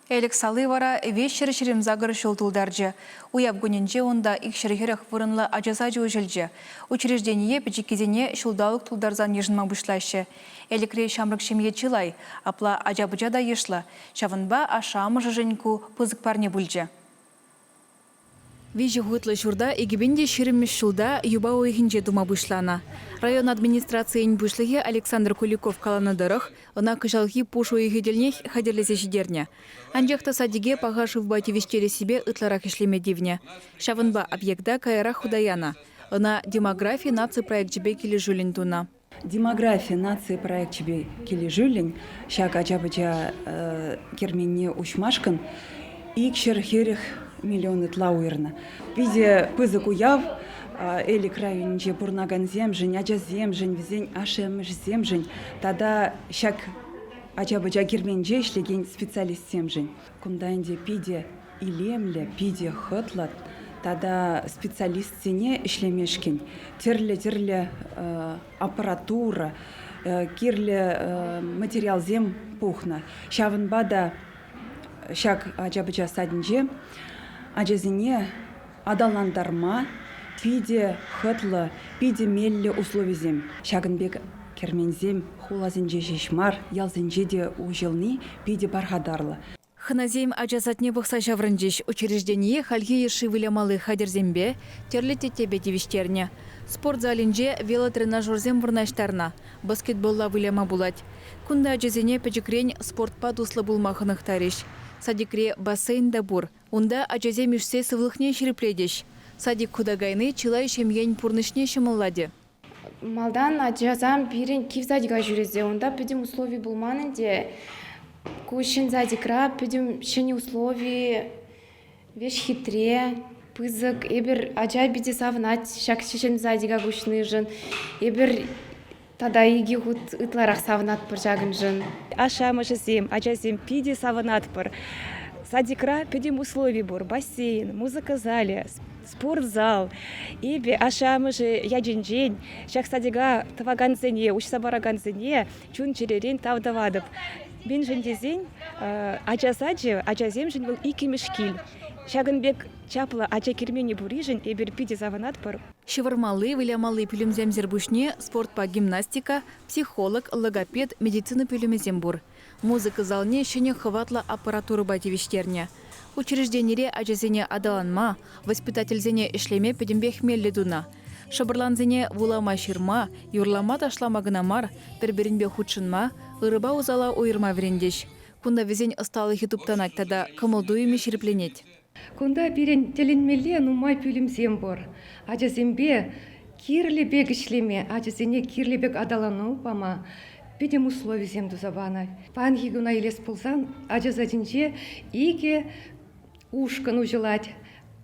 Элек салы вара вещер шерем загыр шултулдаржы. Уяб гуненже онда икшерхерах вырынла ажасажы өжілжі. Учреждение печекезене шулдалық тулдарзан ежінма бұшлашы. Элекре шамрық шемье чылай, апла ажабыжа да ешла. Шавынба ашамы жыжынку пызык парне бүлжі. Вижі ғытлы журда егебенде шеремеш шулда юба ойхинже дума бұшлана. Район администрациян бұшлығы Александр Куликов каланадырық, она кыжалғы пуш ойхеделнех хадерлесе жидерне. Анжақта садиге пағашыв бати вещері себе ытларақ ишлемедивне. Шавынба объекта кайра худаяна. Она демография нации проект жібе келі жүлін туна. Демография нации проект жібе келі жүлін, шак ажабыжа керменне ушмашкан, икшер херих миллионы тлауырна. Виде пызык уяв, элик районже бурнаган земжень, ажа земжень, визень ашемыш земжень, тада шак ажабыжа керменже ишлеген специалист земжень. Кундайнде пиде илемле, пиде хытлат, тада специалист зене ишлемешкен. Терле аппаратура, кирле материал зем пухна. Шавынбада шак ажабыжа садинже, ажазине адаландарма, пиде хытлы, пиде мелле условизем. Шагынбек кермензем хулазинже жешмар, ялзинже де ужелни, пиде бархадарлы. Хыназем ажазатне бұқса жаврынжеш учреждение хальге еши вылямалы хадерзембе, терлете тебе девиштерне. Спортзалинже велотренажерзем вырнаштарна, баскетболла выляма булать. Кунда ажазине печекрень спортпа дуслы булмахынық тариш. Садикре бассейн да бур. Унда ажазе мишсе сывлыхне шерепледеш. Садик кудагайны чылай шемген пурнышне шымылладе. Малдан ажазам бирен кивзадига жүрезе. Унда педим условий булманынде. Кушин задикра педим шени условий веш хитре. Пызык эбер ажай биде савнать. Шак шешен задига гушны жын. Эбер тада иги хут ытларах савнат пыр жагын жын. Ашамышы зем, ажазем пиде савнат пыр. Садикра педим условий бур, бассейн, музыка зале, спортзал. Эбе ашамышы яджинжен, шак садига таваганзене, ушсабараганзене, чун черерен тавдавадып. Бен жендезен ажазем жын был икимешкил. Шагынбек чапла ажа кермени бурижен эбер пиде савнат пыр. Шевырмалы, вылямалы пүлімзем зербушне, спортпа гимнастика, психолог, логопед, медицина пүлімезем бур. Музыка залне шене хватла аппаратуры бативиштерне. Учрежденире ажазене адаланма, воспитательзене ишлеме педембех мелледуна. Шабырланзене вулама ширма, юрлама ташламагынамар, перберинбе худшынма, ырыба узала ойырма верендеш. Кунда везень ысталыхи туптанать тада кымылдуйыми шерепленет. Кунда бирен теленмеле нумай пүлімзем бор. Ажазембе кирлебек ишлеме, ажазене кирлебек адалану пама. Педем условий земду забана. Панги гуна илес пулсан, ажазадинже иге ушкан ужылать.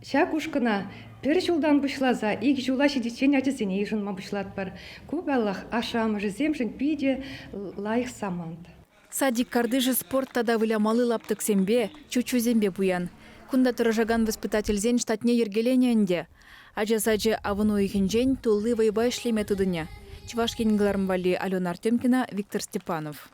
Шак ушкана пер жулдан бушлаза, иг жула шедичен ажазене ижынма бушлат бар. Кубаллах ашамы земжен пиде лайық самант. Садик кардыжы спорт тада вылямалы лаптык сембе, чучу зембе буян. Кунда тұрыжаган воспитательзен штатне ергелененде. Ажасаджы авыну ихинжен тулы вайба ишлеме тудыня. Чувашкин Глармвали, Алена Артемкина, Виктор Степанов.